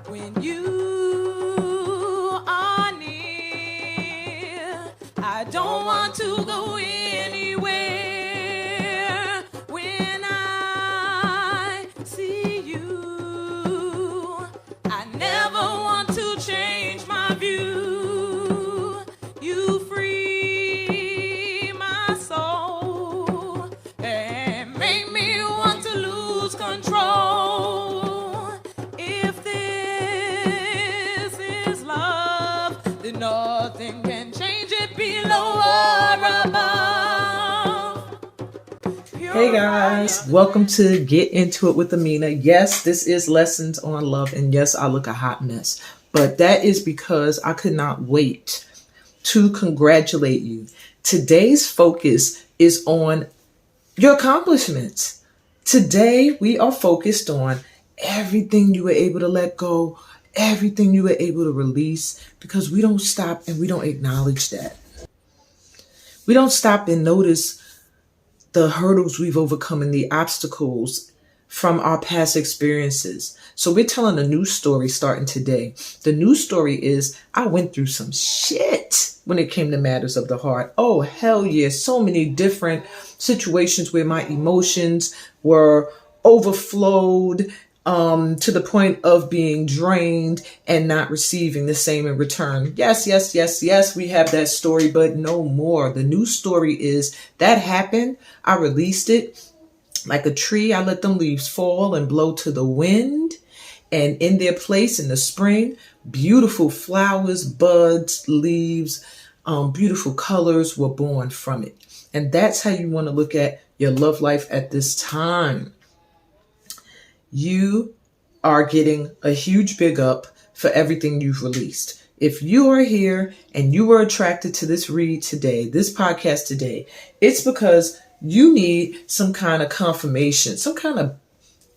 When you are near, I don't want to go anywhere. When I see you, I never want to change my view. You free my soul and make me want to lose control. If this is love, then nothing can change it below or above. Hey guys, welcome to Get Into It with Amina. Yes, this is Lessons on Love, and yes, I look a hot mess, but that is because I could not wait to congratulate you. Today's focus is on your accomplishments. Today, we are focused on everything you were able to let go, everything you were able to release, because we don't stop and we don't acknowledge that. We don't stop and notice the hurdles we've overcome and the obstacles from our past experiences. So we're telling a new story starting today. The new story is I went through some shit when it came to matters of the heart. Oh, hell yeah. So many different situations where my emotions were overflowed to the point of being drained and not receiving the same in return. Yes, we have that story, but no more. The new story is that happened. I released it. Like a tree, I let them leaves fall and blow to the wind. And in their place in the spring, beautiful flowers, buds, leaves, beautiful colors were born from it. And that's how you want to look at your love life at this time. You are getting a huge big up for everything you've released. If you are here and you were attracted to this read today, this podcast today, it's because you need some kind of confirmation, some kind of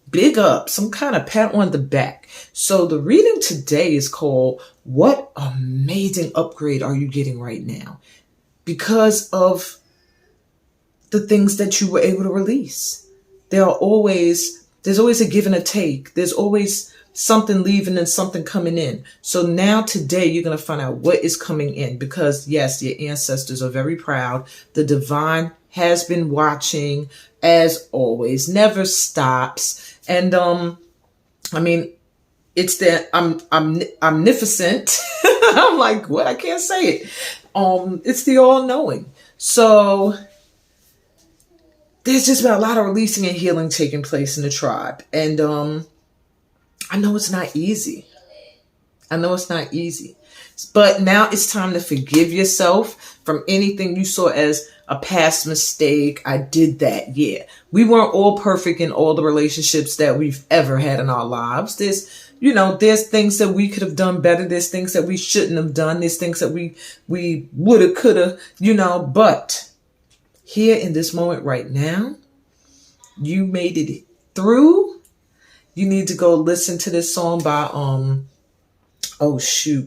big up, some kind of pat on the back. So the reading today is called, What Amazing Upgrade Are You Getting Right Now? Because of the things that you were able to release. There's always a give and a take. There's always something leaving and something coming in. So now today you're going to find out what is coming in, because yes, your ancestors are very proud. The divine has been watching as always, never stops. And it's that I'm omnificent. I'm like, what? I can't say it. It's the all-knowing. So there's just been a lot of releasing and healing taking place in the tribe. And I know it's not easy. But now it's time to forgive yourself from anything you saw as a past mistake. I did that. Yeah. We weren't all perfect in all the relationships that we've ever had in our lives. There's things that we could have done better. There's things that we shouldn't have done. There's things that we woulda, coulda, but here in this moment right now, you made it through. You need to go listen to this song by,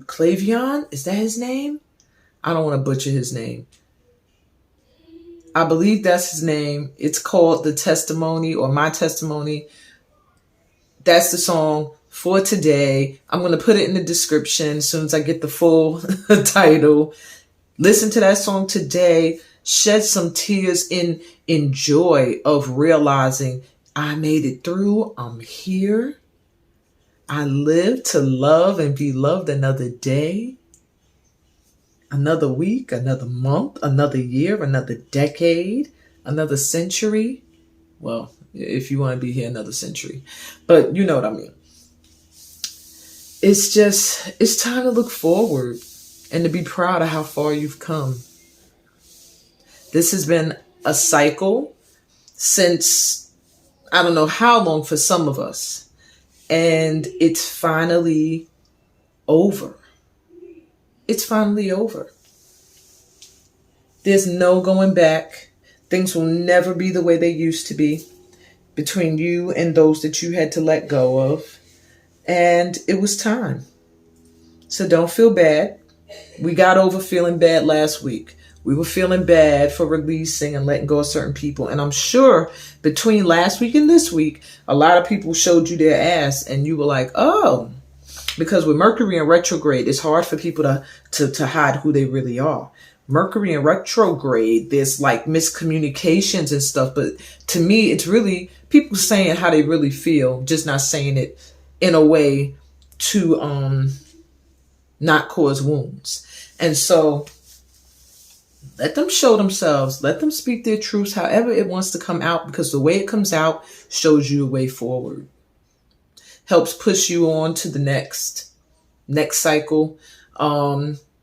Clavion. Is that his name? I don't want to butcher his name. I believe that's his name. It's called The Testimony or My Testimony. That's the song for today. I'm going to put it in the description as soon as I get the full title. Listen to that song today. Shed some tears in joy of realizing I made it through. I'm here. I live to love and be loved another day, another week, another month, another year, another decade, another century. Well, if you want to be here another century, but you know what I mean. It's time to look forward and to be proud of how far you've come. This has been a cycle since I don't know how long for some of us. And it's finally over. It's finally over. There's no going back. Things will never be the way they used to be between you and those that you had to let go of. And it was time. So don't feel bad. We got over feeling bad last week. We were feeling bad for releasing and letting go of certain people. And I'm sure between last week and this week, a lot of people showed you their ass and you were like, oh, Because with Mercury in retrograde, it's hard for people to hide who they really are. Mercury in retrograde, there's like miscommunications and stuff. But to me, it's really people saying how they really feel, just not saying it in a way to not cause wounds. And so let them show themselves. Let them speak their truths however it wants to come out, because the way it comes out shows you a way forward. Helps push you on to the next cycle.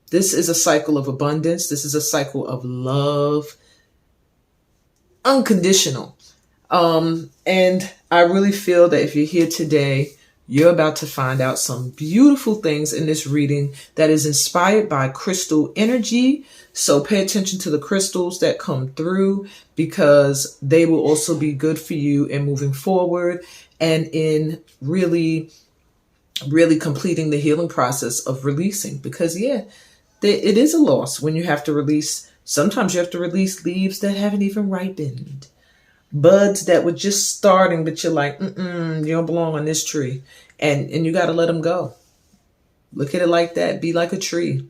This is a cycle of abundance. This is a cycle of love. Unconditional. And I really feel that if you're here today, you're about to find out some beautiful things in this reading that is inspired by crystal energy. So pay attention to the crystals that come through, because they will also be good for you in moving forward and in really completing the healing process of releasing. Because it is a loss when you have to release. Sometimes you have to release leaves that haven't even ripened. Buds that were just starting, but you're like, you don't belong on this tree. And you got to let them go. Look at it like that. Be like a tree.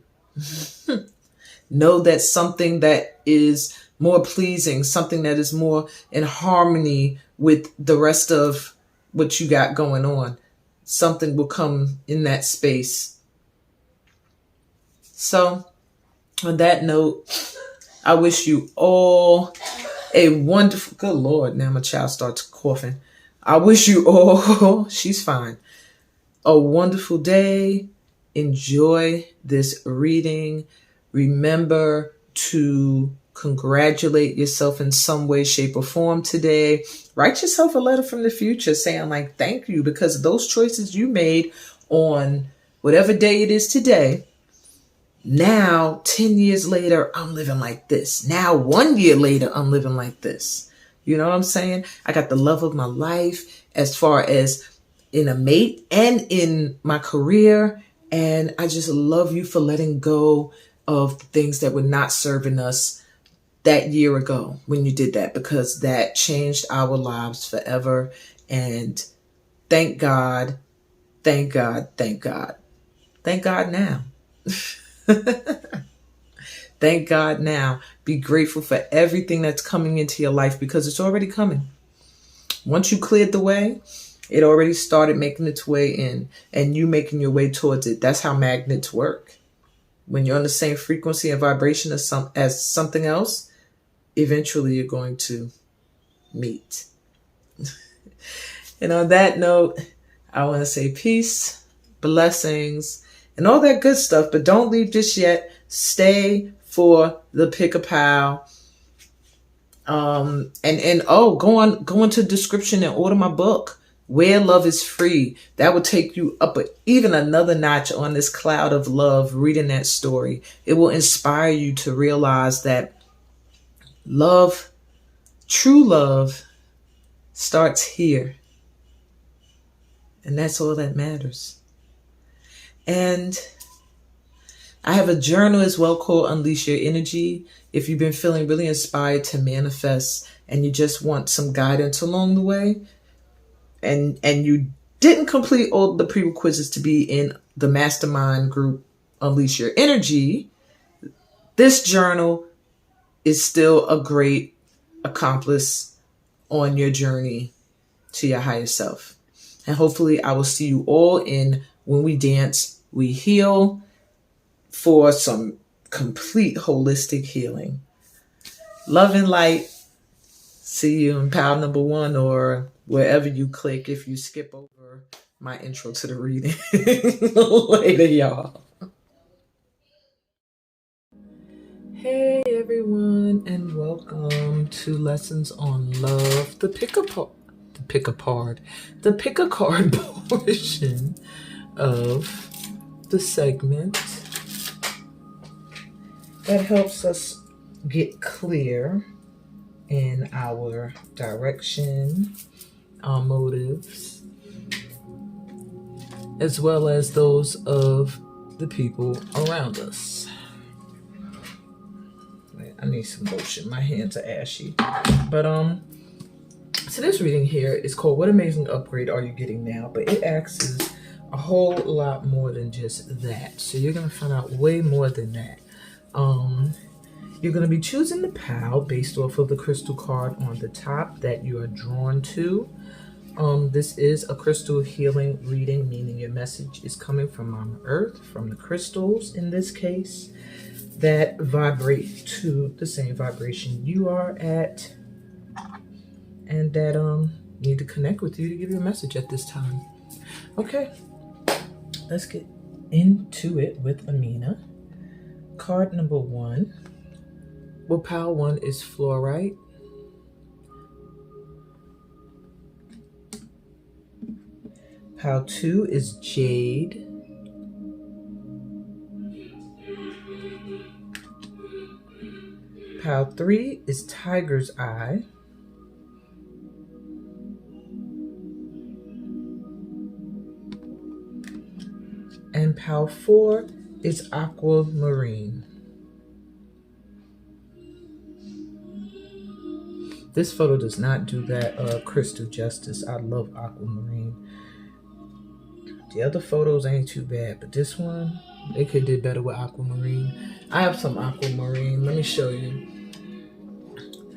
Know that something that is more pleasing, something that is more in harmony with the rest of what you got going on, something will come in that space. So on that note, I wish you all a wonderful, good Lord, now my child starts coughing. I wish you all, she's fine, a wonderful day. Enjoy this reading. Remember to congratulate yourself in some way, shape, or form today. Write yourself a letter from the future saying like, thank you, because of those choices you made on whatever day it is today. Now, 10 years later, I'm living like this. Now, 1 year later, I'm living like this. You know what I'm saying? I got the love of my life as far as in a mate and in my career. And I just love you for letting go of the things that were not serving us that year ago when you did that, because that changed our lives forever. And thank God, thank God, thank God. Thank God now. Thank God now. Be grateful for everything that's coming into your life, because it's already coming. Once you cleared the way, it already started making its way in, and you making your way towards it. That's how magnets work. When you're on the same frequency and vibration as something else, eventually you're going to meet. And on that note, I want to say peace, blessings, and all that good stuff. But don't leave just yet. Stay for the pick-a-pal. Go into the description and order my book, Where Love is Free. That will take you up even another notch on this cloud of love. Reading that story, it will inspire you to realize that love, true love, starts here. And that's all that matters. And I have a journal as well called Unleash Your Energy. If you've been feeling really inspired to manifest and you just want some guidance along the way, and you didn't complete all the prerequisites to be in the mastermind group Unleash Your Energy, this journal is still a great accomplice on your journey to your higher self. And hopefully I will see you all in When We Dance, We Heal, for some complete holistic healing. Love and light. See you in pile number 1 or wherever you click if you skip over my intro to the reading. Later, y'all. Hey everyone, and welcome to Lessons on Love, the pick a card portion of the segment that helps us get clear in our direction, our motives, as well as those of the people around us. Wait, I need some lotion. My hands are ashy. But so this reading here is called What Amazing Upgrade Are You Getting Now? But it asks a whole lot more than just that. So you're going to find out way more than that. You're going to be choosing the pal based off of the crystal card on the top that you are drawn to. This is a crystal healing reading, meaning your message is coming from Mama Earth, from the crystals in this case, that vibrate to the same vibration you are at, and that need to connect with you to give you a message at this time. Okay, let's get into it with Amina. Card number 1. Well, pile 1 is fluorite. Pile 2 is jade. Pile 3 is tiger's eye. And pile 4 is aquamarine. This photo does not do that crystal justice. I love aquamarine. The other photos ain't too bad, but this one, they could did better with aquamarine. I have some aquamarine. Let me show you.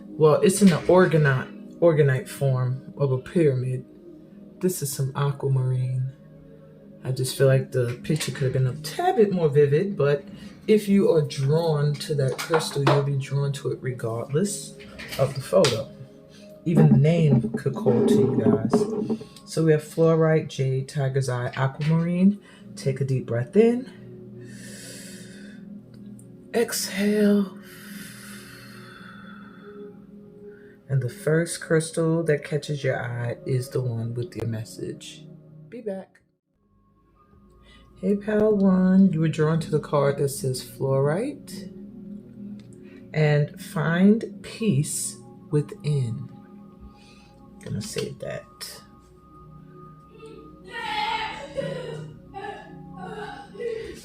Well, it's in the organite form of a pyramid. This is some aquamarine. I just feel like the picture could have been a tad bit more vivid, but if you are drawn to that crystal, you'll be drawn to it regardless of the photo. Even the name could call to you guys. So we have fluorite, jade, tiger's eye, aquamarine. Take a deep breath in. Exhale. And the first crystal that catches your eye is the one with your message. Be back. Hey, pal 1, you were drawn to the card that says fluorite. And find peace within. I'm gonna save that.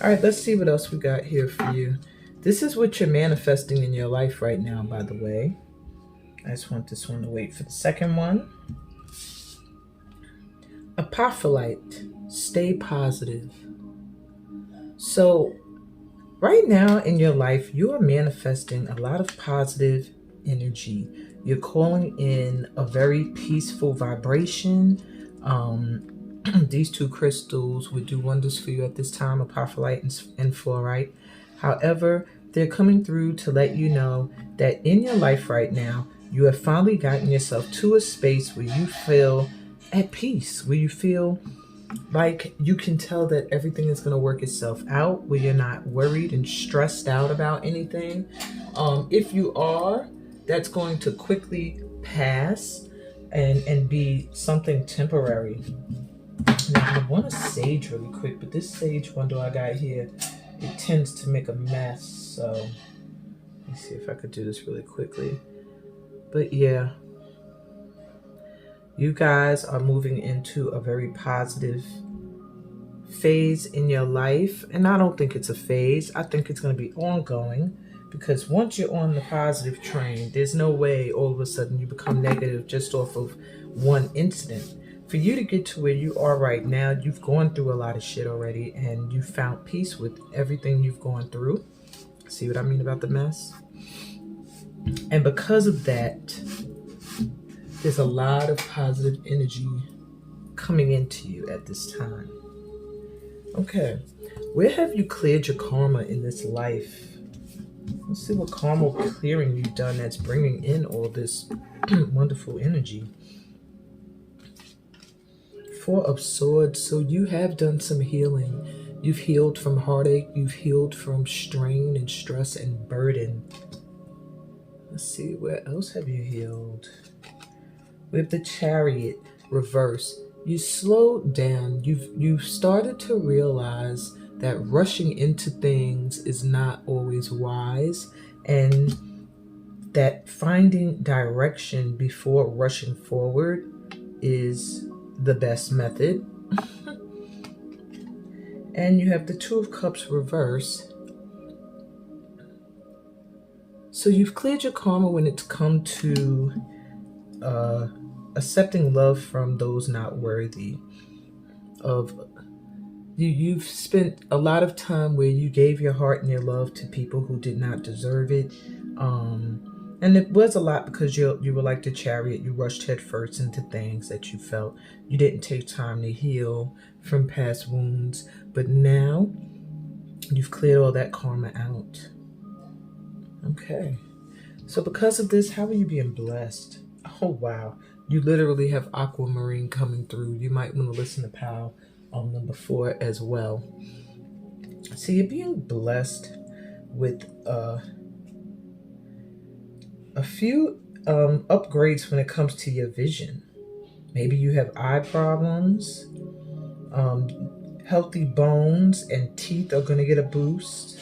All right, let's see what else we got here for you. This is what you're manifesting in your life right now, by the way. I just want this one to wait for the second one. Apophyllite, stay positive. So right now in your life, you are manifesting a lot of positive energy. You're calling in a very peaceful vibration. These 2 crystals would do wonders for you at this time, apophyllite and fluorite. However, they're coming through to let you know that in your life right now, you have finally gotten yourself to a space where you feel at peace, where you feel like you can tell that everything is going to work itself out, where you're not worried and stressed out about anything. If you are, that's going to quickly pass and be something temporary. Now, I want to sage really quick, but this sage bundle I got here, it tends to make a mess. So let me see if I could do this really quickly. But yeah, you guys are moving into a very positive phase in your life. And I don't think it's a phase. I think it's going to be ongoing, because once you're on the positive train, there's no way all of a sudden you become negative just off of one incident. For you to get to where you are right now, you've gone through a lot of shit already, and you found peace with everything you've gone through. See what I mean about the mess? And because of that, there's a lot of positive energy coming into you at this time. Okay, where have you cleared your karma in this life? Let's see what karma clearing you've done that's bringing in all this wonderful energy. 4 of Swords. So you have done some healing. You've healed from heartache. You've healed from strain and stress and burden. Let's see, where else have you healed? With the Chariot reverse, you slowed down. You've started to realize that rushing into things is not always wise, and that finding direction before rushing forward is the best method. And you have the 2 of Cups reverse. So you've cleared your karma when it's come to accepting love from those not worthy of You've spent a lot of time where you gave your heart and your love to people who did not deserve it. And it was a lot because you were like the chariot. You rushed headfirst into things that you felt you didn't take time to heal from past wounds. But now you've cleared all that karma out. Okay. So because of this, how are you being blessed? Oh, wow. You literally have aquamarine coming through. You might want to listen to Pal on number 4 as well. So you're being blessed with a few upgrades when it comes to your vision. Maybe you have eye problems. Healthy bones and teeth are going to get a boost.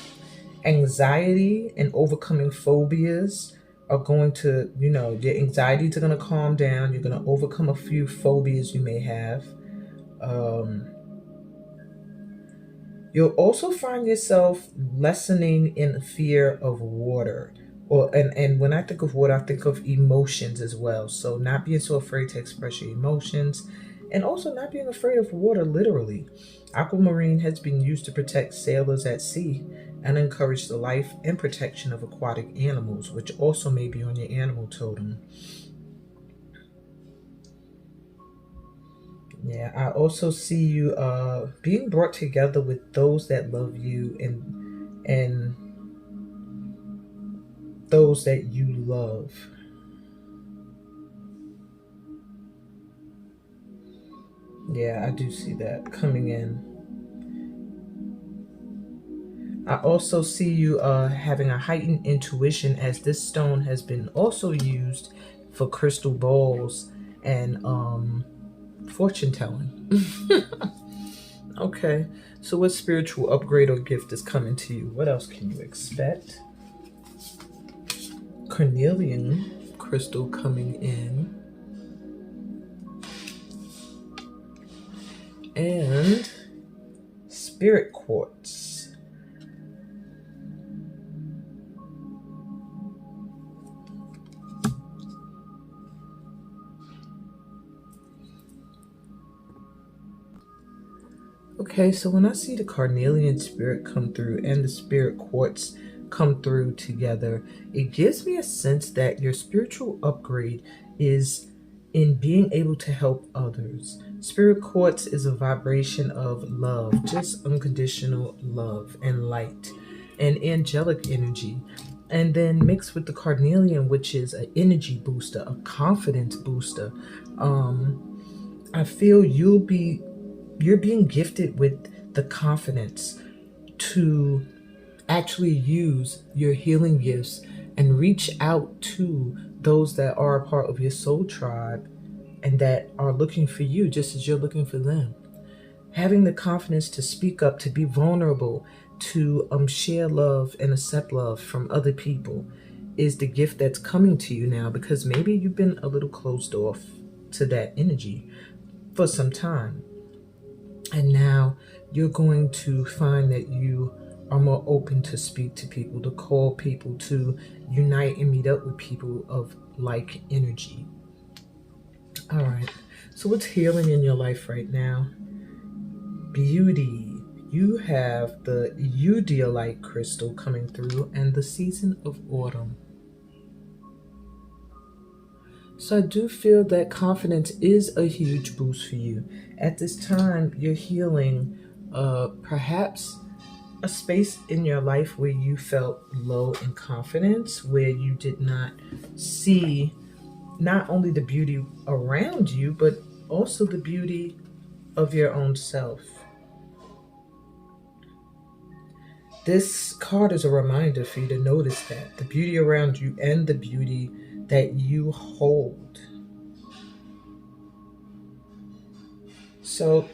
Anxiety and overcoming phobias are going to, your anxieties are going to calm down. You're going to overcome a few phobias you may have. You'll also find yourself lessening in fear of water. And when I think of water, I think of emotions as well. So not being so afraid to express your emotions, and also not being afraid of water, literally. Aquamarine has been used to protect sailors at sea and encourage the life and protection of aquatic animals, which also may be on your animal totem. Yeah, I also see you being brought together with those that love you and those that you love. Yeah, I do see that coming in. I also see you having a heightened intuition, as this stone has been also used for crystal balls and fortune telling. Okay, so what spiritual upgrade or gift is coming to you? What else can you expect? Carnelian crystal coming in. And spirit quartz. Okay, so when I see the carnelian spirit come through and the spirit quartz come through together, it gives me a sense that your spiritual upgrade is in being able to help others. Spirit quartz is a vibration of love, just unconditional love and light and angelic energy. And then mixed with the carnelian, which is an energy booster, a confidence booster. I feel you're being gifted with the confidence to actually use your healing gifts and reach out to those that are a part of your soul tribe and that are looking for you just as you're looking for them. Having the confidence to speak up, to be vulnerable, to share love and accept love from other people is the gift that's coming to you now, because maybe you've been a little closed off to that energy for some time. And now you're going to find that you are more open to speak to people, to call people, to unite and meet up with people of like energy. All right. So what's healing in your life right now? Beauty. You have the Eudialite crystal coming through and the season of autumn. So I do feel that confidence is a huge boost for you. At this time, you're healing perhaps a space in your life where you felt low in confidence, where you did not see not only the beauty around you, but also the beauty of your own self. This card is a reminder for you to notice that the beauty around you and the beauty that you hold. So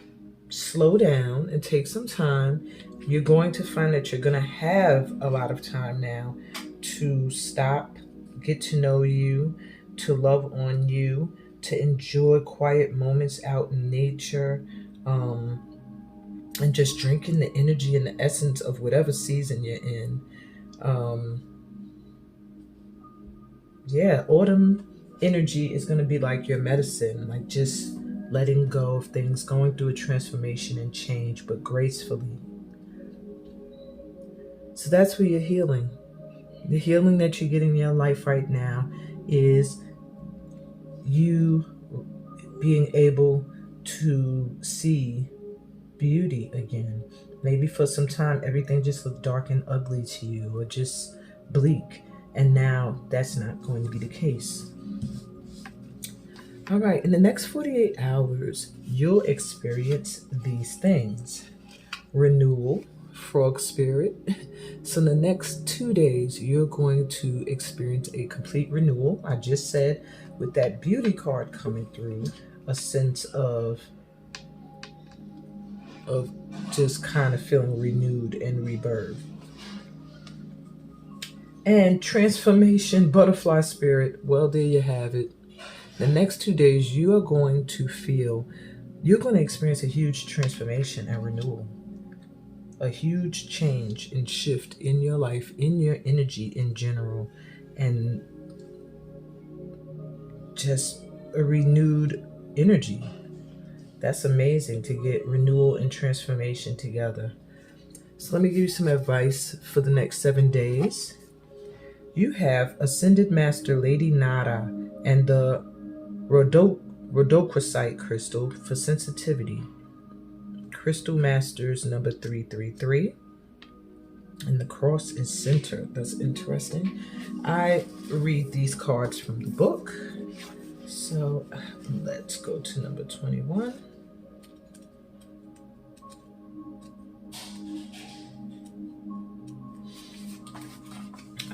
slow down and take some time. You're going to find that you're going to have a lot of time now to stop, get to know you, to love on you, to enjoy quiet moments out in nature, and just drinking the energy and the essence of whatever season you're in. Autumn energy is going to be like your medicine, like just letting go of things, going through a transformation and change, but gracefully. So that's where you're healing. The healing that you're getting in your life right now is you being able to see beauty again. Maybe for some time everything just looked dark and ugly to you, or just bleak, and now that's not going to be the case. All right, in the next 48 hours, you'll experience these things. Renewal, frog spirit. So in the next 2 days, you're going to experience a complete renewal. I just said, with that beauty card coming through, a sense of just kind of feeling renewed and rebirth. And transformation, butterfly spirit. Well, there you have it. The next 2 days, you're going to experience a huge transformation and renewal. A huge change and shift in your life, in your energy in general, and just a renewed energy. That's amazing to get renewal and transformation together. So let me give you some advice for the next 7 days. You have Ascended Master Lady Nada and the rhodochrosite crystal for sensitivity. Crystal Masters number 333. And the cross is center. That's interesting. I read these cards from the book. So let's go to number 21.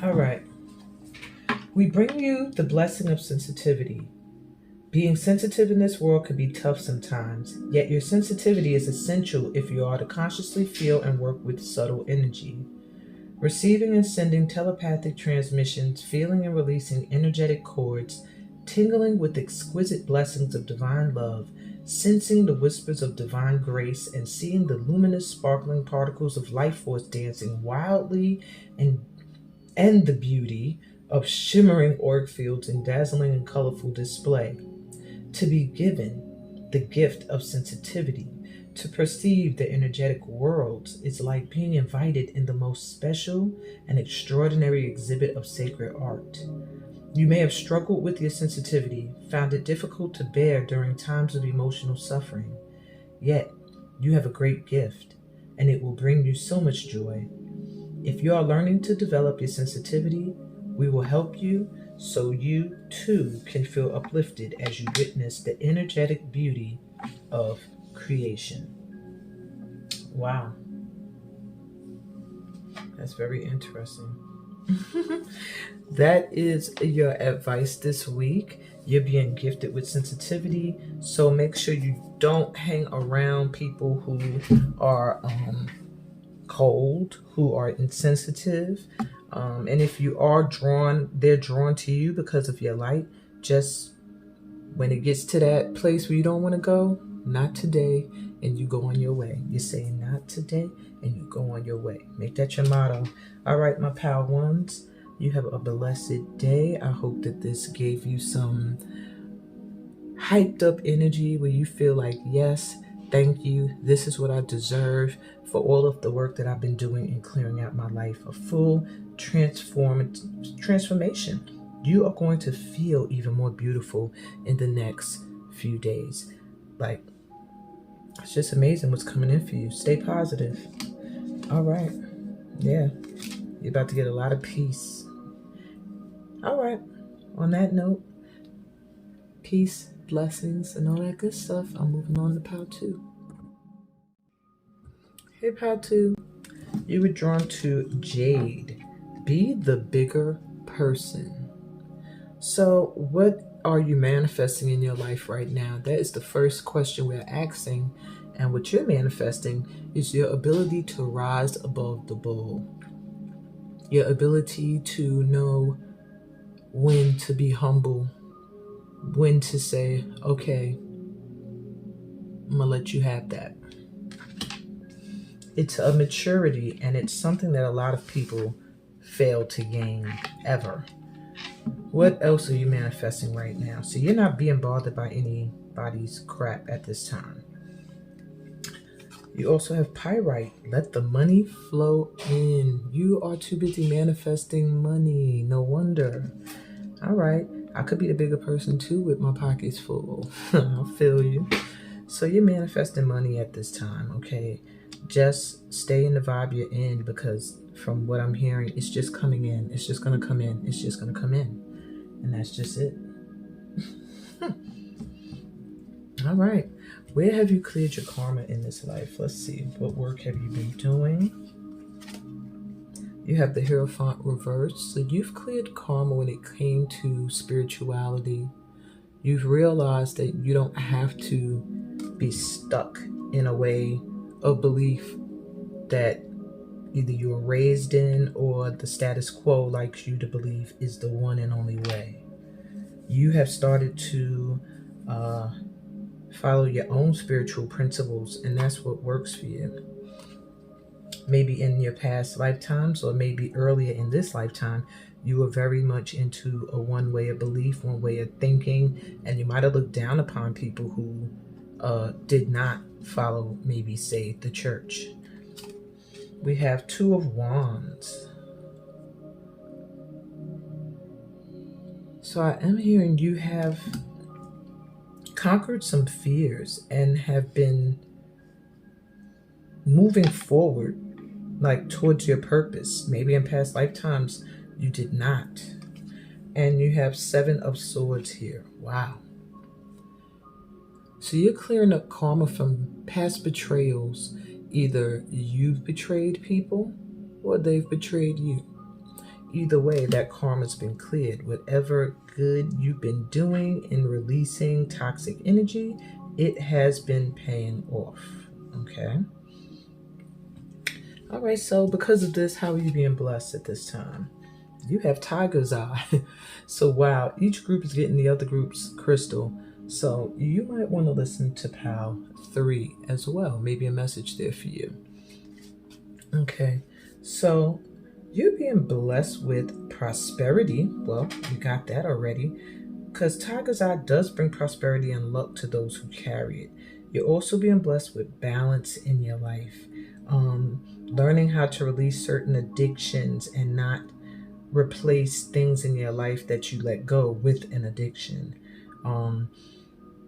All right. We bring you the blessing of sensitivity. Being sensitive in this world can be tough sometimes, yet your sensitivity is essential if you are to consciously feel and work with subtle energy. Receiving and sending telepathic transmissions, feeling and releasing energetic cords, tingling with exquisite blessings of divine love, sensing the whispers of divine grace, and seeing the luminous, sparkling particles of life force dancing wildly and the beauty of shimmering auric fields in dazzling and colorful display. To be given the gift of sensitivity, to perceive the energetic worlds, is like being invited in the most special and extraordinary exhibit of sacred art. You may have struggled with your sensitivity, found it difficult to bear during times of emotional suffering. Yet, you have a great gift, and it will bring you so much joy. If you are learning to develop your sensitivity, we will help you so you too can feel uplifted as you witness the energetic beauty of creation. Wow. That's very interesting. That is your advice this week. You're being gifted with sensitivity, so make sure you don't hang around people who are cold, who are insensitive. And if you are they're drawn to you because of your light. Just when it gets to that place where you don't want to go, not today, and you go on your way. You're saying not today, and you go on your way. Make that your motto. All right, my pal ones, you have a blessed day. I hope that this gave you some hyped up energy where you feel like, yes, thank you. This is what I deserve for all of the work that I've been doing in clearing out my life. A full transformation. You are going to feel even more beautiful in the next few days. Like, it's just amazing what's coming in for you. Stay positive. All right. Yeah. You're about to get a lot of peace. All right. On that note, peace, blessings, and all that good stuff. I'm moving on to Pal 2. Hey, Pal 2. You were drawn to Jade. Be the bigger person. So what are you manifesting in your life right now? That is the first question we're asking. And what you're manifesting is your ability to rise above the bowl. Your ability to know when to be humble, when to say, okay, I'm going to let you have that. It's a maturity, and it's something that a lot of people fail to gain ever. What else are you manifesting right now? So you're not being bothered by any anybody's crap at this time. You also have pyrite. Let the money flow in. You are too busy manifesting money. No wonder. All right. I could be the bigger person too with my pockets full. I feel you. So you're manifesting money at this time, okay? Just stay in the vibe you're in, because from what I'm hearing, it's just coming in. It's just going to come in. It's just going to come in. And that's just it. All right. Where have you cleared your karma in this life? Let's see. What work have you been doing? You have the Hierophant reversed. So you've cleared karma when it came to spirituality. You've realized that you don't have to be stuck in a way of belief that either you were raised in or the status quo likes you to believe is the one and only way. You have started to follow your own spiritual principles, and that's what works for you. Maybe in your past lifetimes, or maybe earlier in this lifetime, you were very much into a one way of belief, one way of thinking, and you might have looked down upon people who did not follow, maybe say, the church. We have Two of Wands. So I am hearing you have conquered some fears and have been moving forward, like towards your purpose. Maybe in past lifetimes you did not. And you have Seven of Swords here. Wow. So you're clearing up karma from past betrayals. Either you've betrayed people or they've betrayed you. Either way, that karma's been cleared. Whatever good you've been doing in releasing toxic energy, it has been paying off. Okay? All right, so because of this, how are you being blessed at this time? You have Tiger's Eye. So wow, each group is getting the other group's crystal. So you might want to listen to PAL 3 as well. Maybe a message there for you. Okay, so you're being blessed with prosperity. Well, you got that already, because Tiger's Eye does bring prosperity and luck to those who carry it. You're also being blessed with balance in your life. Learning how to release certain addictions and not replace things in your life that you let go with an addiction.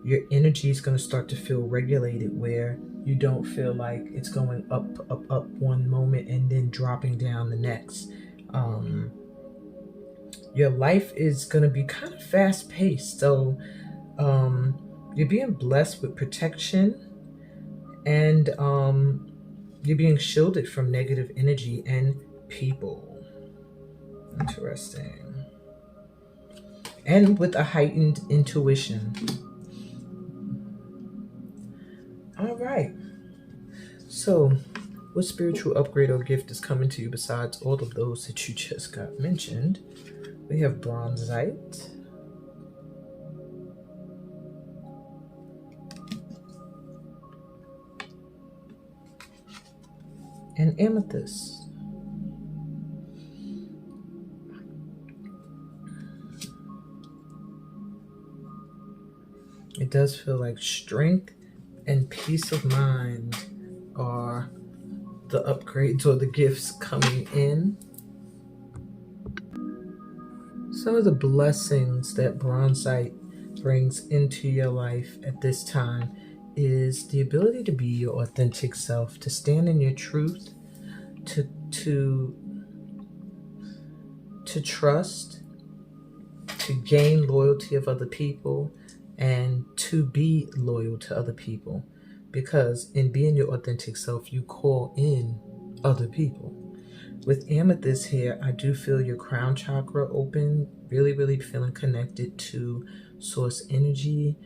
Your energy is going to start to feel regulated, where you don't feel like it's going up, up, up one moment and then dropping down the next. Your life is going to be kind of fast paced. So you're being blessed with protection, and you're being shielded from negative energy and people. Interesting. And with a heightened intuition. All right. So, what spiritual upgrade or gift is coming to you besides all of those that you just got mentioned? We have bronzite. And amethyst. It does feel like strength and peace of mind are the upgrades or the gifts coming in. Some of the blessings that bronzite brings into your life at this time is the ability to be your authentic self, to stand in your truth, to trust, to gain loyalty of other people, and to be loyal to other people. Because in being your authentic self, you call in other people. With amethyst here, I do feel your crown chakra open, really, really feeling connected to source energy.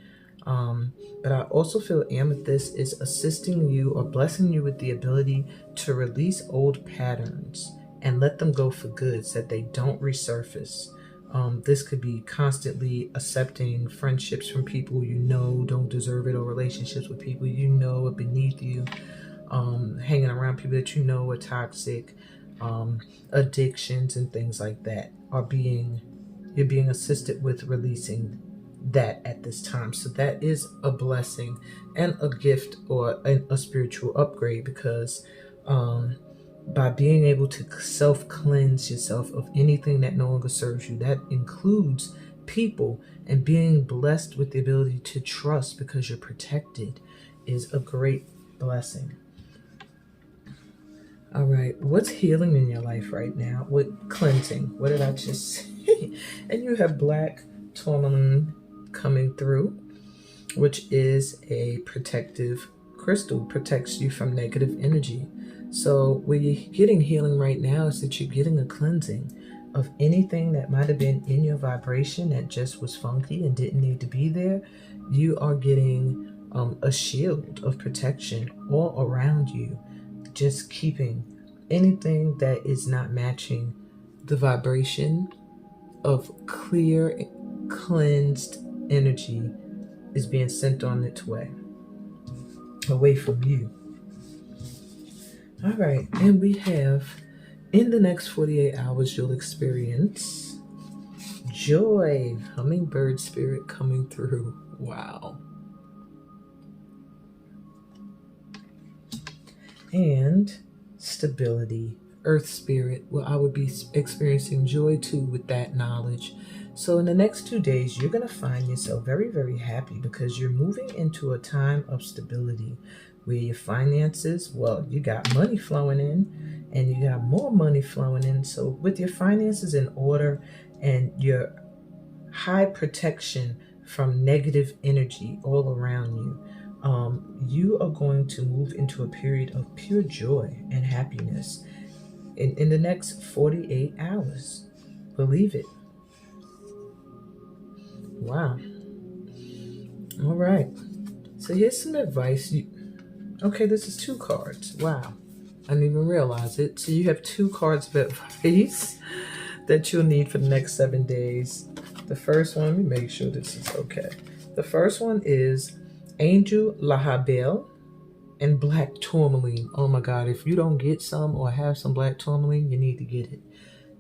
But I also feel amethyst is assisting you or blessing you with the ability to release old patterns and let them go for good so that they don't resurface. This could be constantly accepting friendships from people you know don't deserve it, or relationships with people you know are beneath you, hanging around people that you know are toxic, addictions and things like that you're being assisted with releasing that at this time. So that is a blessing and a gift, or a spiritual upgrade, because by being able to self-cleanse yourself of anything that no longer serves you, that includes people, and being blessed with the ability to trust because you're protected, is a great blessing. All right, what's healing in your life right now? What cleansing? What did I just say? And you have black tourmaline coming through, which is a protective crystal, protects you from negative energy. So where you're getting healing right now is that you're getting a cleansing of anything that might have been in your vibration that just was funky and didn't need to be there. You are getting a shield of protection all around you, just keeping anything that is not matching the vibration of clear, cleansed energy is being sent on its way, away from you. All right, and we have, in the next 48 hours, you'll experience joy, hummingbird spirit coming through. Wow. And stability, earth spirit. Well, I would be experiencing joy too with that knowledge. So in the next 2 days, you're going to find yourself very, very happy, because you're moving into a time of stability where your finances, well, you got money flowing in and you got more money flowing in. So with your finances in order and your high protection from negative energy all around you, you are going to move into a period of pure joy and happiness in the next 48 hours. Believe it. Wow. All right. So here's some advice. Okay, this is 2 cards. Wow. I didn't even realize it. So you have 2 cards of advice that you'll need for the next 7 days. The first one, let me make sure this is okay. The first one is Angel Lahabel and black tourmaline. Oh my God, if you don't get some or have some black tourmaline, you need to get it.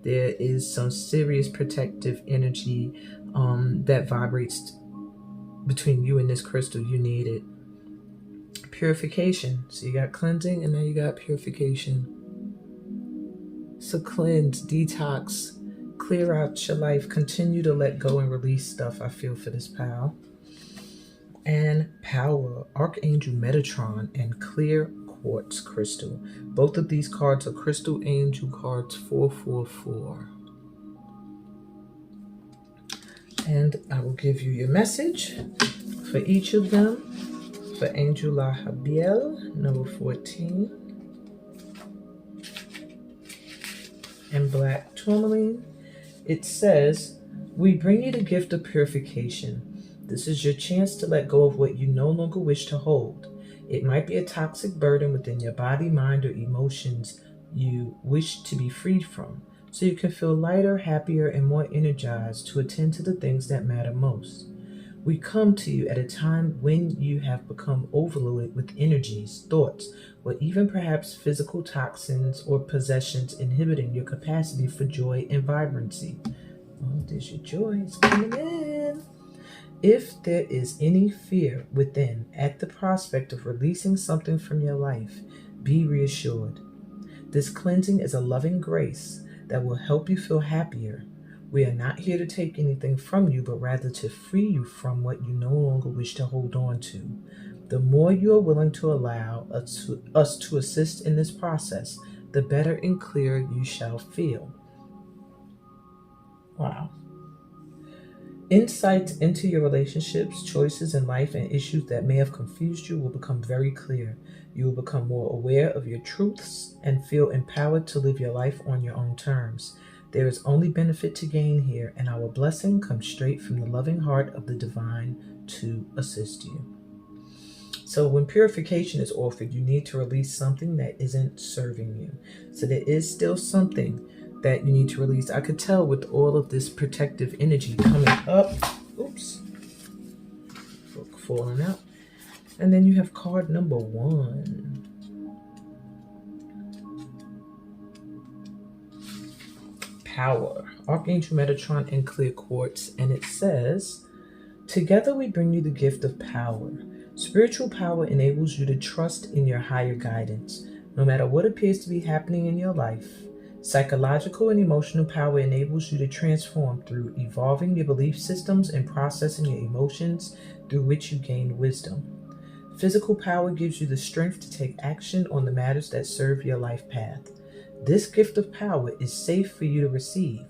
There is some serious protective energy that vibrates between you and this crystal. You need it. Purification. So you got cleansing and now you got purification. So cleanse, detox, clear out your life, continue to let go and release stuff. I feel for this pal. And power, Archangel Metatron and clear quartz crystal. Both of these cards are crystal angel cards 444. And I will give you your message for each of them. For Angel Lahabiel, number 14. And black tourmaline, it says, we bring you the gift of purification. This is your chance to let go of what you no longer wish to hold. It might be a toxic burden within your body, mind, or emotions you wish to be freed from, so you can feel lighter, happier, and more energized to attend to the things that matter most. We come to you at a time when you have become overloaded with energies, thoughts, or even perhaps physical toxins or possessions inhibiting your capacity for joy and vibrancy. Oh, there's your joy. It's coming in. If there is any fear within at the prospect of releasing something from your life, be reassured. This cleansing is a loving grace that will help you feel happier. We are not here to take anything from you, but rather to free you from what you no longer wish to hold on to. The more you are willing to allow us to assist in this process, the better and clearer you shall feel. Wow. Insights into your relationships, choices in life, and issues that may have confused you will become very clear. You will become more aware of your truths and feel empowered to live your life on your own terms. There is only benefit to gain here, and our blessing comes straight from the loving heart of the divine to assist you. So when purification is offered, you need to release something that isn't serving you. So there is still something that you need to release. I could tell with all of this protective energy coming up. Oops. Book falling out. And then you have card number 1. Power, Archangel Metatron and clear quartz. And it says, Together we bring you the gift of power. Spiritual power enables you to trust in your higher guidance, no matter what appears to be happening in your life. Psychological and emotional power enables you to transform through evolving your belief systems and processing your emotions, through which you gain wisdom. Physical power gives you the strength to take action on the matters that serve your life path. This gift of power is safe for you to receive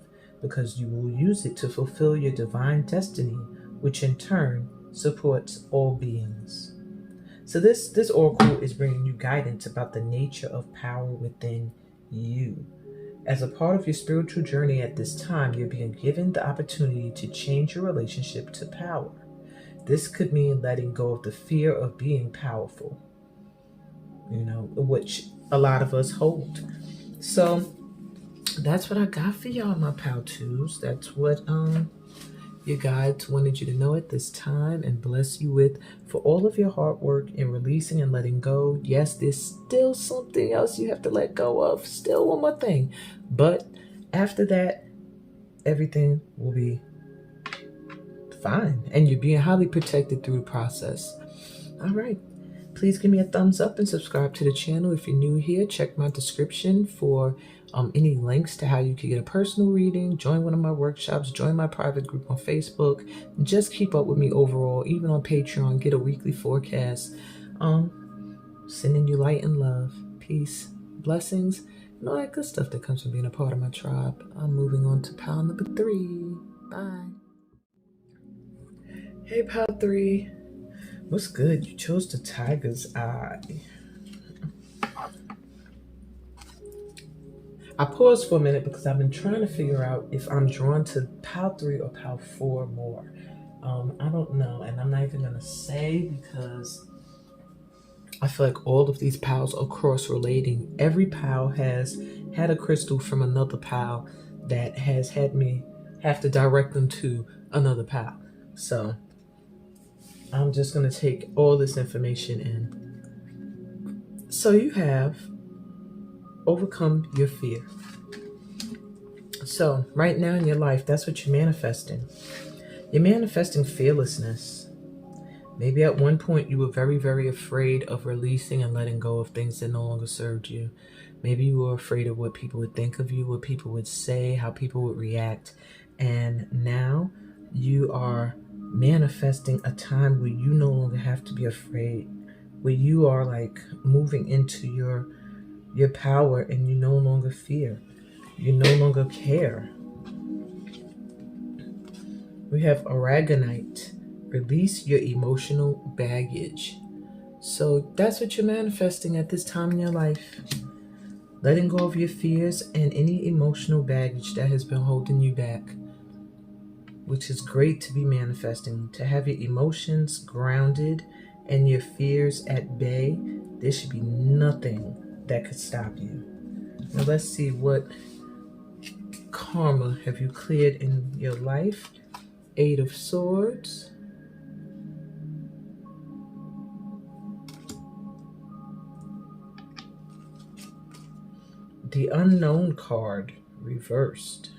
because you will use it to fulfill your divine destiny, which in turn supports all beings. So this oracle is bringing you guidance about the nature of power within you. As a part of your spiritual journey at this time, you're being given the opportunity to change your relationship to power. This could mean letting go of the fear of being powerful, which a lot of us hold. So that's what I got for y'all, my pal twos. That's what your guides wanted you to know at this time and bless you with for all of your hard work in releasing and letting go. Yes, there's still something else you have to let go of. Still one more thing. But after that, everything will be fine. And you're being highly protected through the process. All right. Please give me a thumbs up and subscribe to the channel. If you're new here, check my description for any links to how you can get a personal reading, join one of my workshops, join my private group on Facebook, and just keep up with me overall, even on Patreon, get a weekly forecast. Sending you light and love, peace, blessings, and all that good stuff that comes from being a part of my tribe. I'm moving on to pal number 3. Bye. Hey, pal 3. What's good? You chose the tiger's eye. I paused for a minute because I've been trying to figure out if I'm drawn to pal 3 or pal 4 more. I don't know, and I'm not even going to say because I feel like all of these pals are cross-relating. Every pal has had a crystal from another pal that has had me have to direct them to another pal. So I'm just going to take all this information in. So you have overcome your fear. So right now in your life, that's what you're manifesting. You're manifesting fearlessness. Maybe at one point you were very, very afraid of releasing and letting go of things that no longer served you. Maybe you were afraid of what people would think of you, what people would say, how people would react. And now you are manifesting a time where you no longer have to be afraid, where you are like moving into your power and you no longer fear. You no longer care. We have Aragonite. Release your emotional baggage. So that's what you're manifesting at this time in your life. Letting go of your fears and any emotional baggage that has been holding you back, which is great to be manifesting, to have your emotions grounded and your fears at bay. There should be nothing that could stop you. Now let's see, what karma have you cleared in your life? 8 of Swords. The Unknown card reversed.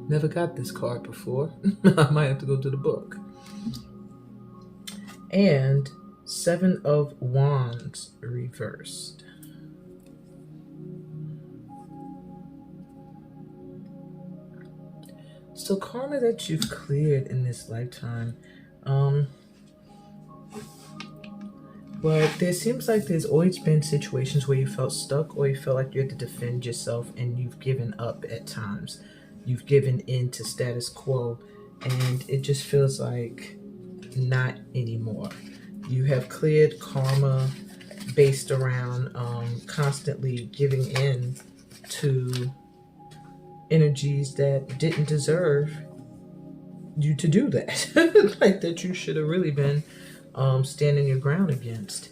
Never got this card before. I might have to go to the book. And 7 of Wands reversed. So karma that you've cleared in this lifetime. Well, there seems like there's always been situations where you felt stuck or you felt like you had to defend yourself and you've given up at times. You've given in to status quo and it just feels like not anymore. You have cleared karma based around constantly giving in to energies that didn't deserve you to do that. Like that you should have really been standing your ground against.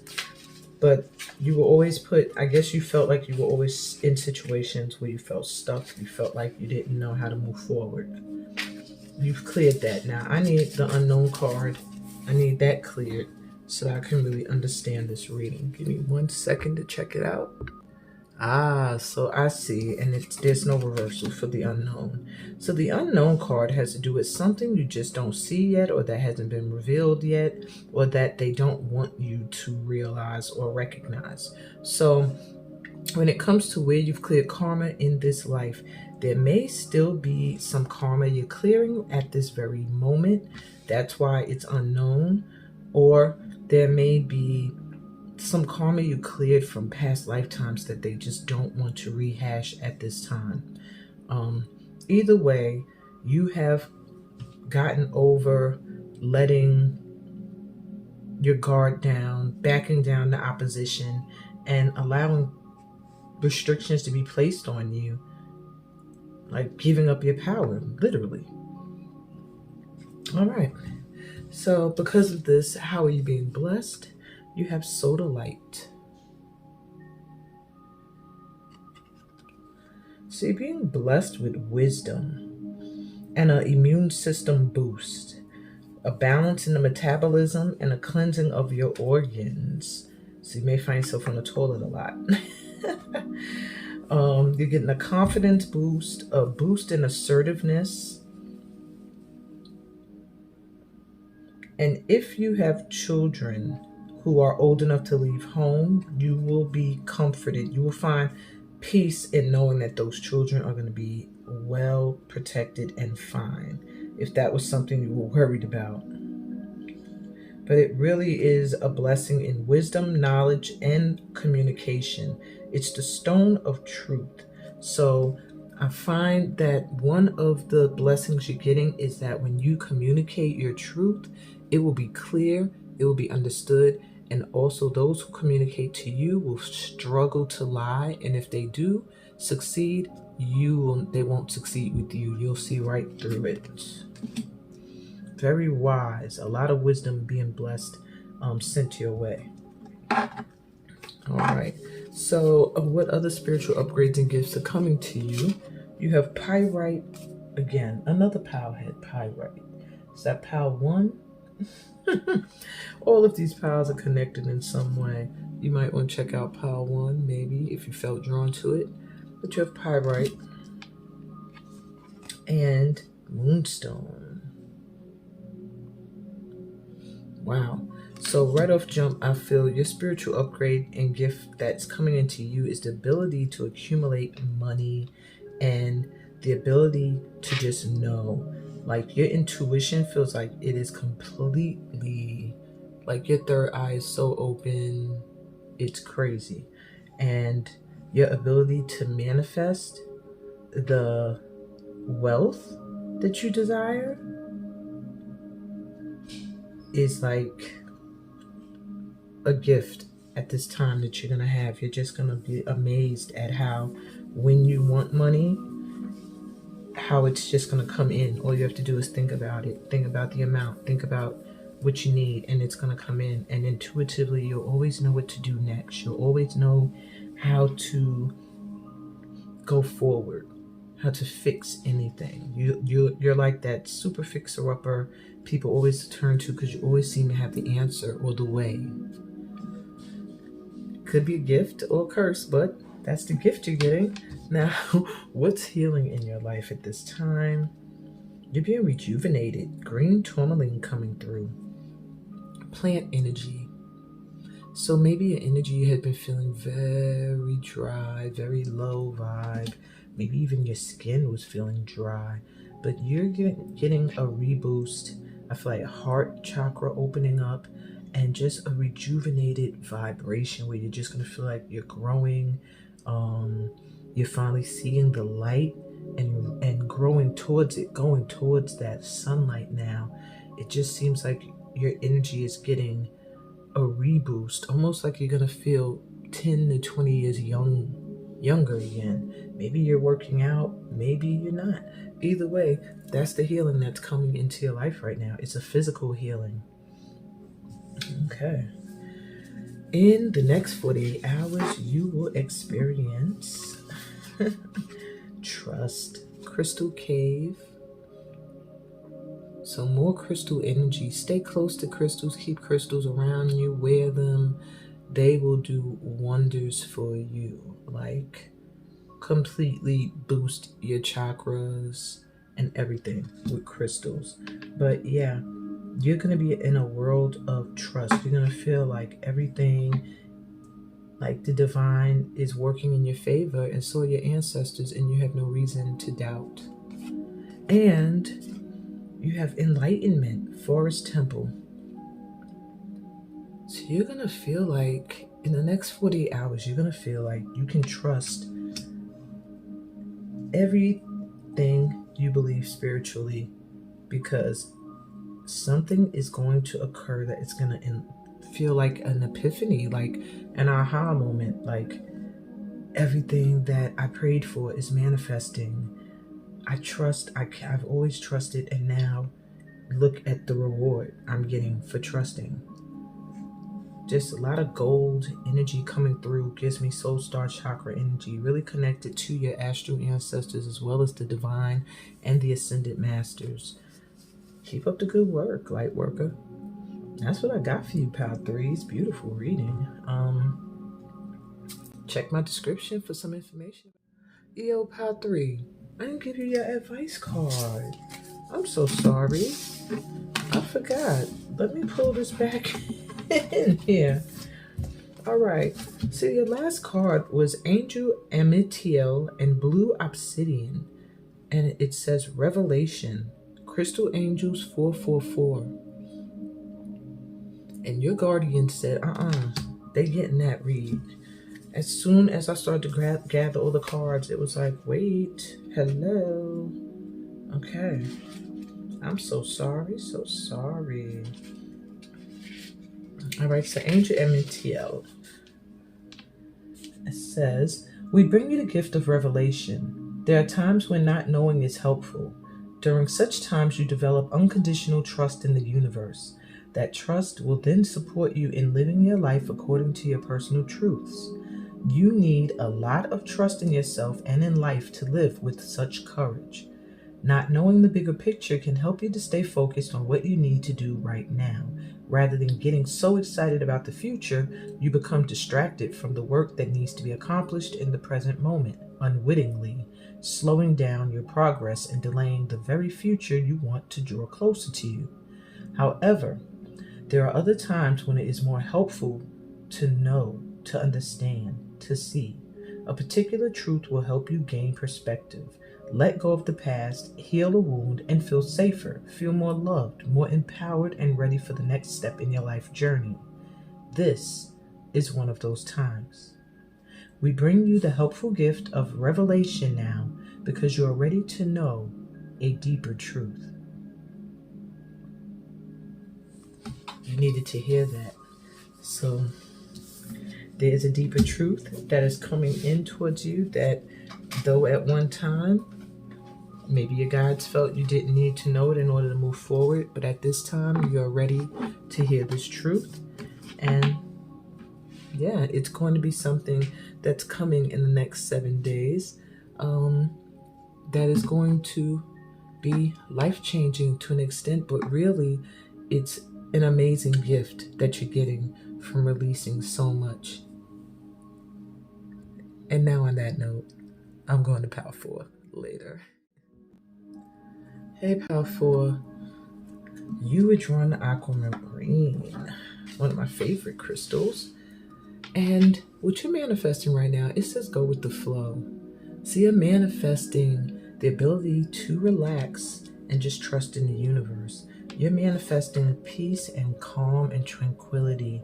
But you were always I guess you felt like you were always in situations where you felt stuck. You felt like you didn't know how to move forward. You've cleared that. Now I need the Unknown card. I need that cleared so that I can really understand this reading. Give me 1 second to check it out. So I see, and there's no reversal for the unknown. So the unknown card has to do with something you just don't see yet, or that hasn't been revealed yet, or that they don't want you to realize or recognize. So when it comes to where you've cleared karma in this life, there may still be some karma you're clearing at this very moment. That's why it's unknown. Or there may be some karma you cleared from past lifetimes that they just don't want to rehash at this time. Either way, you have gotten over letting your guard down, backing down the opposition, and allowing restrictions to be placed on you, like giving up your power, literally. All right. So because of this, how are you being blessed? You have soda light. So you're being blessed with wisdom and an immune system boost, a balance in the metabolism, and a cleansing of your organs. So you may find yourself on the toilet a lot. You're getting a confidence boost, a boost in assertiveness. And if you have children who are old enough to leave home, you will be comforted. You will find peace in knowing that those children are going to be well protected and fine, if that was something you were worried about. But it really is a blessing in wisdom, knowledge, and communication. It's the stone of truth. So I find that one of the blessings you're getting is that when you communicate your truth, it will be clear, it will be understood, and also those who communicate to you will struggle to lie. And if they do succeed, they won't succeed with you. You'll see right through it. Very wise. A lot of wisdom being blessed, sent your way. All right. So what other spiritual upgrades and gifts are coming to you? You have pyrite again. Another pile head, pyrite. Is that pile 1? All of these piles are connected in some way. You might want to check out pile 1, maybe, if you felt drawn to it. But you have pyrite and moonstone. Wow. So right off jump, I feel your spiritual upgrade and gift that's coming into you is the ability to accumulate money and the ability to just know. Like your intuition feels like it is completely, like your third eye is so open, it's crazy. And your ability to manifest the wealth that you desire is like a gift at this time that you're going to have. You're just going to be amazed at how when you want money, how it's just going to come in. All you have to do is think about it. Think about the amount. Think about what you need, and it's going to come in. And intuitively, you'll always know what to do next. You'll always know how to go forward, how to fix anything. You're like that super fixer-upper people always turn to because you always seem to have the answer or the way. Could be a gift or a curse, but that's the gift you're getting. Now, what's healing in your life at this time? You're being rejuvenated. Green tourmaline coming through. Plant energy. So maybe your energy had been feeling very dry, very low vibe. Maybe even your skin was feeling dry. But you're getting a reboost. I feel like heart chakra opening up and just a rejuvenated vibration where you're just going to feel like you're growing. You're finally seeing the light and growing towards it, going towards that sunlight now. It just seems like your energy is getting a reboost, almost like you're going to feel 10 to 20 years younger again. Maybe you're working out, maybe you're not. Either way, that's the healing that's coming into your life right now. It's a physical healing. Okay. In the next 48 hours, you will experience trust, crystal cave. So more crystal energy. Stay close to crystals. Keep crystals around you. Wear them. they will do wonders for you, like completely boost your chakras and everything with crystals. But yeah, you're going to be in a world of trust. You're going to feel like everything, like the divine is working in your favor, and so are your ancestors, and you have no reason to doubt. And you have enlightenment, forest temple. So you're going to feel like in the next 48 hours, you're going to feel like you can trust everything you believe spiritually, because something is going to occur that it's going to feel like an epiphany, like an aha moment, like everything that I prayed for is manifesting. I've always trusted, and now look at the reward I'm getting for trusting. Just a lot of gold energy coming through gives me soul star chakra energy, really connected to your astral ancestors as well as the divine and the ascended masters. Keep up the good work, light worker. That's what I got for you, Pal 3s. Beautiful reading. Check my description for some information. Yo, Pal 3, I didn't give you your advice card. I'm so sorry. I forgot. Let me pull this back in here. All right. So your last card was Angel Amitiel and Blue Obsidian. And it says Revelation. Crystal Angels 444. And your guardian said, they getting that read. As soon as I started to gather all the cards, it was like, wait, hello. Okay. I'm so sorry, so sorry. All right, so Angel Amitiel. It says, we bring you the gift of revelation. There are times when not knowing is helpful. During such times, you develop unconditional trust in the universe. That trust will then support you in living your life according to your personal truths. You need a lot of trust in yourself and in life to live with such courage. Not knowing the bigger picture can help you to stay focused on what you need to do right now. Rather than getting so excited about the future, you become distracted from the work that needs to be accomplished in the present moment, unwittingly, slowing down your progress and delaying the very future you want to draw closer to you. However, there are other times when it is more helpful to know, to understand, to see. A particular truth will help you gain perspective. Let go of the past, heal a wound, and feel safer, feel more loved, more empowered, and ready for the next step in your life journey. This is one of those times. We bring you the helpful gift of revelation now because you are ready to know a deeper truth. You needed to hear that. So there is a deeper truth that is coming in towards you that, though at one time, maybe your guides felt you didn't need to know it in order to move forward, but at this time, you're ready to hear this truth. And yeah, it's going to be something that's coming in the next 7 days that is going to be life-changing to an extent, but really, it's an amazing gift that you're getting from releasing so much. And now on that note, I'm going to Pal 4 later. Hey, Pal 4. You were drawn to aquamarine, one of my favorite crystals. And what you're manifesting right now, it says go with the flow. So you're manifesting the ability to relax and just trust in the universe. You're manifesting peace and calm and tranquility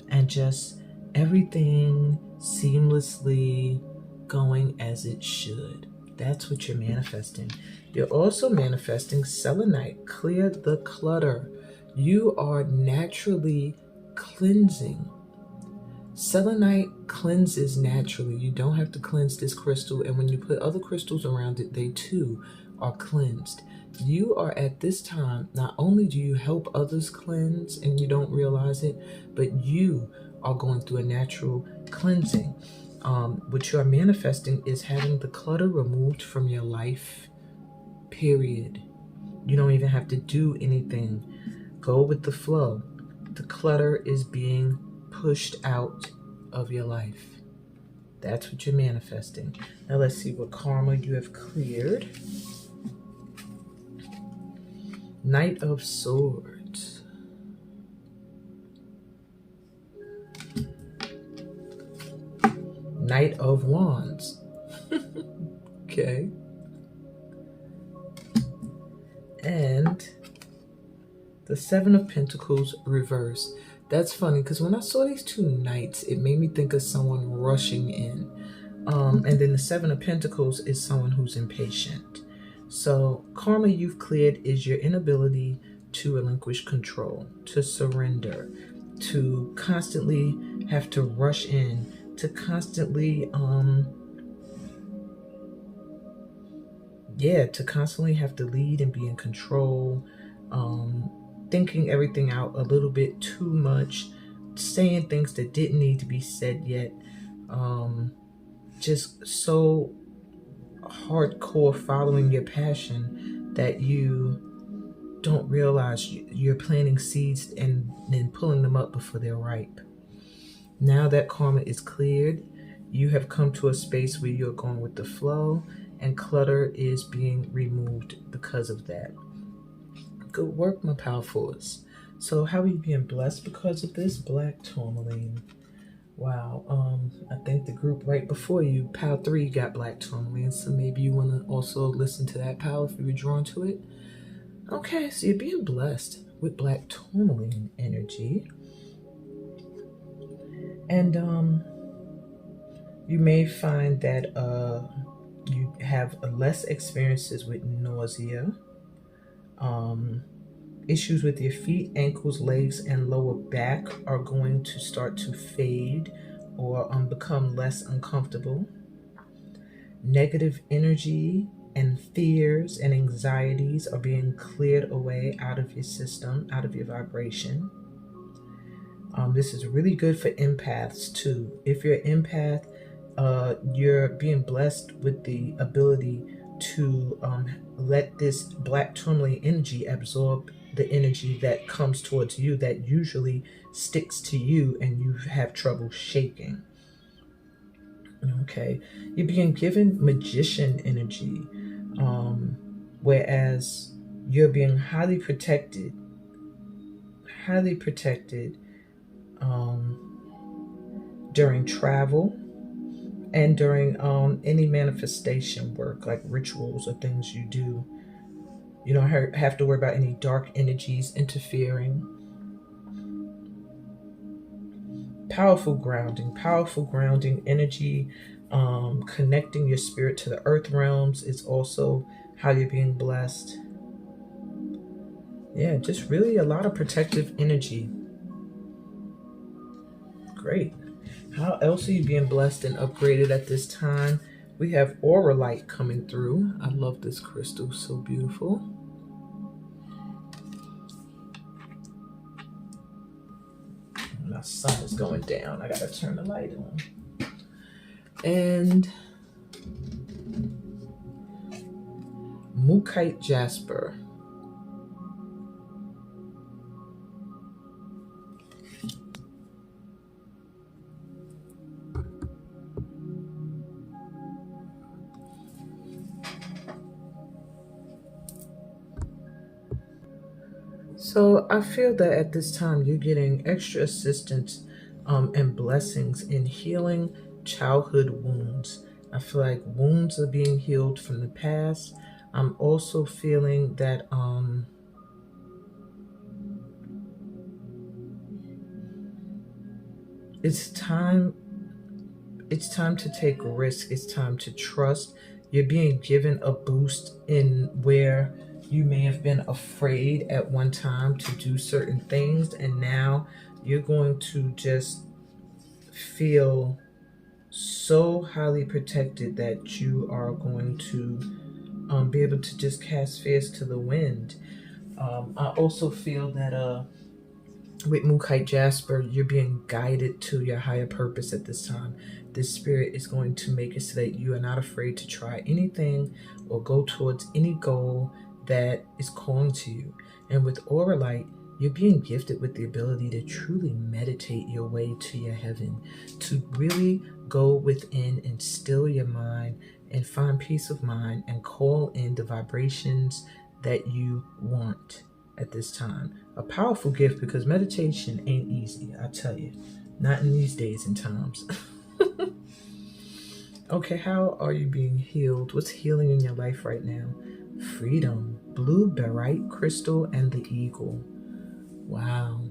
and just everything seamlessly going as it should. That's what you're manifesting. You're also manifesting selenite. Clear the clutter. You are naturally cleansing. Selenite cleanses naturally. You don't have to cleanse this crystal, and when you put other crystals around it, they too are cleansed. You are at this time, not only do you help others cleanse and you don't realize it, but you are going through a natural cleansing. What you are manifesting is having the clutter removed from your life, period. You don't even have to do anything. Go with the flow. The clutter is being pushed out of your life. That's what you're manifesting. Now let's see what karma you have cleared. Knight of Swords. Knight of Wands. Okay. And the Seven of Pentacles reverse. That's funny because when I saw these two knights, it made me think of someone rushing in. And then the Seven of Pentacles is someone who's impatient. So karma you've cleared is your inability to relinquish control, to surrender, to constantly have to rush in, to constantly, to constantly have to lead and be in control, thinking everything out a little bit too much, saying things that didn't need to be said yet, just so hardcore following your passion that you don't realize you're planting seeds and then pulling them up before they're ripe. Now that karma is cleared, you have come to a space where you're going with the flow, and clutter is being removed because of that. Good work, my powerfuls. So how are you being blessed because of this? Black tourmaline. Wow. I think the group right before you, Pal 3, got black tourmaline, so maybe you want to also listen to that, Pal, if you were drawn to it. Okay, so you're being blessed with black tourmaline energy. And you may find that you have less experiences with nausea, issues with your feet, ankles, legs, and lower back are going to start to fade or become less uncomfortable. Negative energy and fears and anxieties are being cleared away out of your system, out of your vibration. This is really good for empaths too. If you're an empath, you're being blessed with the ability to let this black tourmaline energy absorb the energy that comes towards you that usually sticks to you and you have trouble shaking. Okay, you're being given magician energy, whereas you're being highly protected during travel and during any manifestation work, like rituals or things you do. You don't have to worry about any dark energies interfering. Powerful grounding energy, connecting your spirit to the earth realms is also how you're being blessed. Yeah, just really a lot of protective energy. Great. How else are you being blessed and upgraded at this time? We have aura light coming through. I love this crystal, so beautiful. My sun is going down. I gotta turn the light on. And Mookaite Jasper. So I feel that at this time you're getting extra assistance and blessings in healing childhood wounds. I feel like wounds are being healed from the past. I'm also feeling that it's time to take a risk. It's time to trust. You're being given a boost in where you may have been afraid at one time to do certain things, and now you're going to just feel so highly protected that you are going to be able to just cast fears to the wind. I also feel that with Mookaite Jasper, you're being guided to your higher purpose at this time. This spirit is going to make it so that you are not afraid to try anything or go towards any goal that is calling to you. And with aura light, You're being gifted with the ability to truly meditate your way to your heaven, to really go within and still your mind and find peace of mind and call in the vibrations that you want at this time. A powerful gift, because meditation ain't easy, I tell you. Not in these days and times. Okay, how are you being healed? What's healing in your life right now? Freedom, blue, barite, crystal, and the eagle. Wow.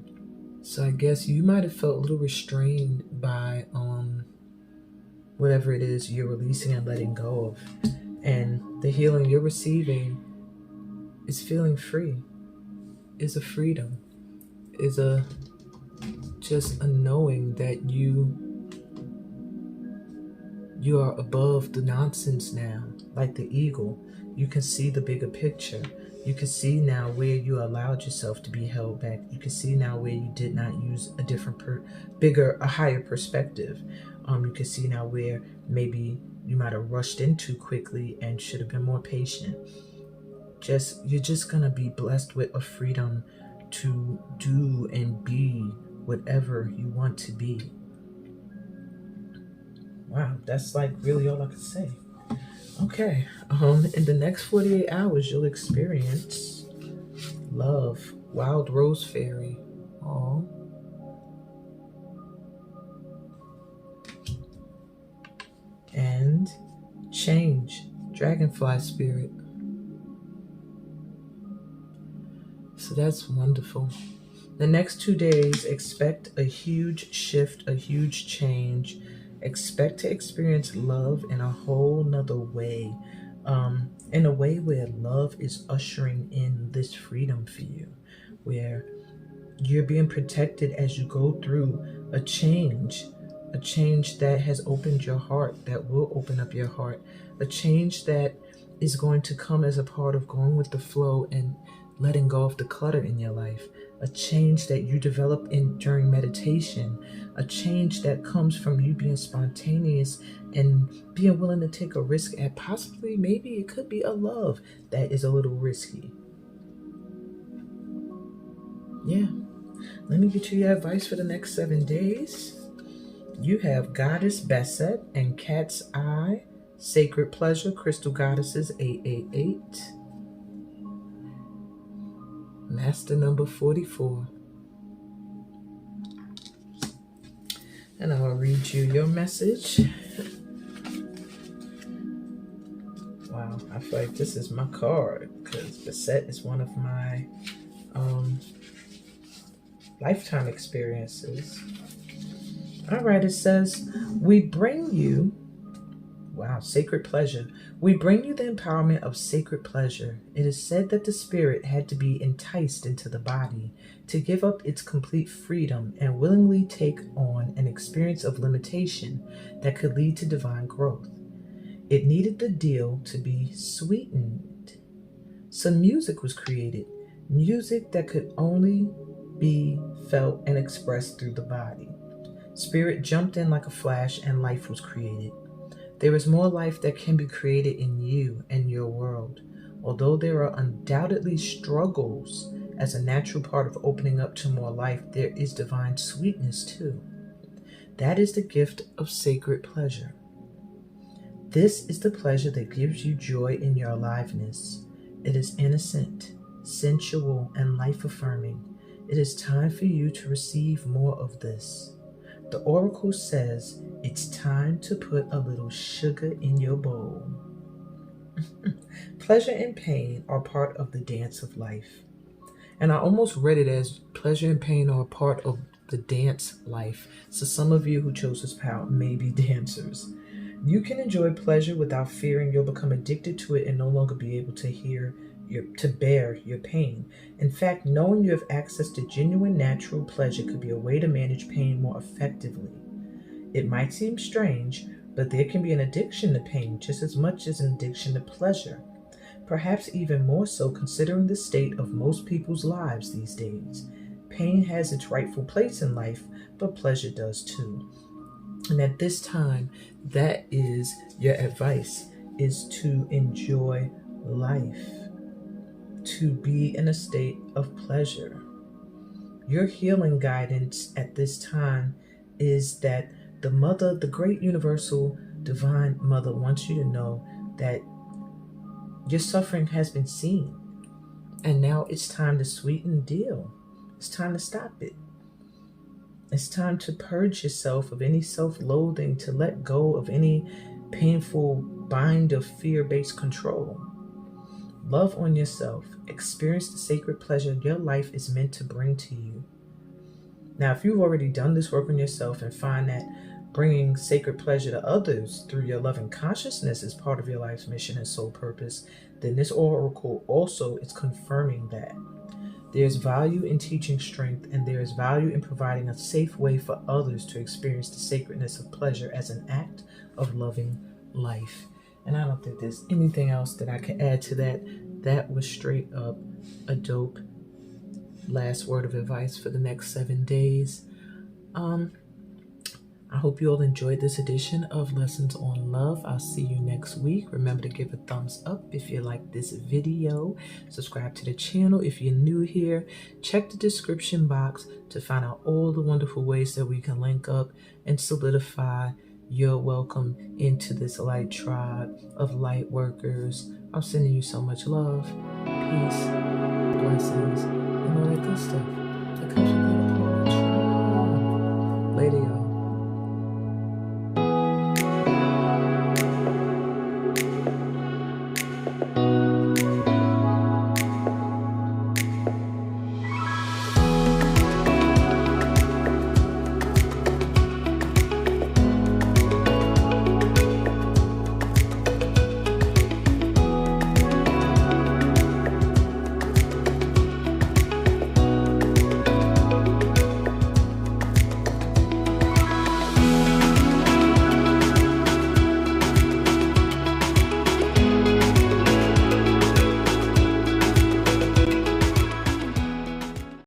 So I guess you might have felt a little restrained by whatever it is you're releasing and letting go of. And the healing you're receiving is feeling free, is a freedom, is a just a knowing that you are above the nonsense now. Like the eagle, you can see the bigger picture. You can see now where you allowed yourself to be held back. You can see now where you did not use a different, a higher perspective. You can see now where maybe you might have rushed in too quickly and should have been more patient. You're just gonna be blessed with a freedom to do and be whatever you want to be. Wow, that's like really all I can say. Okay, in the next 48 hours, you'll experience love, wild rose fairy. Aw. And change, dragonfly spirit. So that's wonderful. The next 2 days, expect a huge shift, a huge change. Expect to experience love in a whole nother way, in a way where love is ushering in this freedom for you, where you're being protected as you go through a change that has opened your heart, that will open up your heart, a change that is going to come as a part of going with the flow and letting go of the clutter in your life, a change that you develop during meditation, a change that comes from you being spontaneous and being willing to take a risk at possibly, maybe it could be a love that is a little risky. Yeah. Let me get you your advice for the next 7 days. You have Goddess Basset and Cat's Eye, Sacred Pleasure, Crystal Goddesses 888. Master number 44. And I'll read you your message. Wow, I feel like this is my card because Basset is one of my lifetime experiences. All right, it says, we bring you, wow, sacred pleasure. We bring you the empowerment of sacred pleasure. It is said that the spirit had to be enticed into the body to give up its complete freedom and willingly take on an experience of limitation that could lead to divine growth. It needed the deal to be sweetened. Some music was created, music that could only be felt and expressed through the body. Spirit jumped in like a flash and life was created. There is more life that can be created in you and your world. Although there are undoubtedly struggles as a natural part of opening up to more life, there is divine sweetness too. That is the gift of sacred pleasure. This is the pleasure that gives you joy in your aliveness. It is innocent, sensual, and life-affirming. It is time for you to receive more of this. The oracle says it's time to put a little sugar in your bowl. Pleasure and pain are part of the dance of life. And I almost read it as pleasure and pain are a part of the dance life. So some of you who chose this power may be dancers. You can enjoy pleasure without fearing you'll become addicted to it and no longer be able to bear your pain. In fact, knowing you have access to genuine natural pleasure could be a way to manage pain more effectively. It might seem strange, but there can be an addiction to pain just as much as an addiction to pleasure. Perhaps even more so considering the state of most people's lives these days. Pain has its rightful place in life, but pleasure does too. And at this time, that is your advice, is to enjoy life, to be in a state of pleasure. Your healing guidance at this time is that the mother, the great universal divine mother, wants you to know that your suffering has been seen. And now it's time to sweeten the deal. It's time to stop it. It's time to purge yourself of any self-loathing, to let go of any painful bind of fear-based control. Love on yourself. Experience the sacred pleasure your life is meant to bring to you. Now, if you've already done this work on yourself and find that bringing sacred pleasure to others through your loving consciousness is part of your life's mission and soul purpose, then this oracle also is confirming that. There's value in teaching strength, and there is value in providing a safe way for others to experience the sacredness of pleasure as an act of loving life. And I don't think there's anything else that I can add to that. That was straight up a dope last word of advice for the next 7 days. I hope you all enjoyed this edition of Lessons on Love. I'll see you next week. Remember to give a thumbs up if you like this video. Subscribe to the channel if you're new here. Check the description box to find out all the wonderful ways that we can link up and solidify your welcome into this light tribe of light workers. I'm sending you so much love. Peace.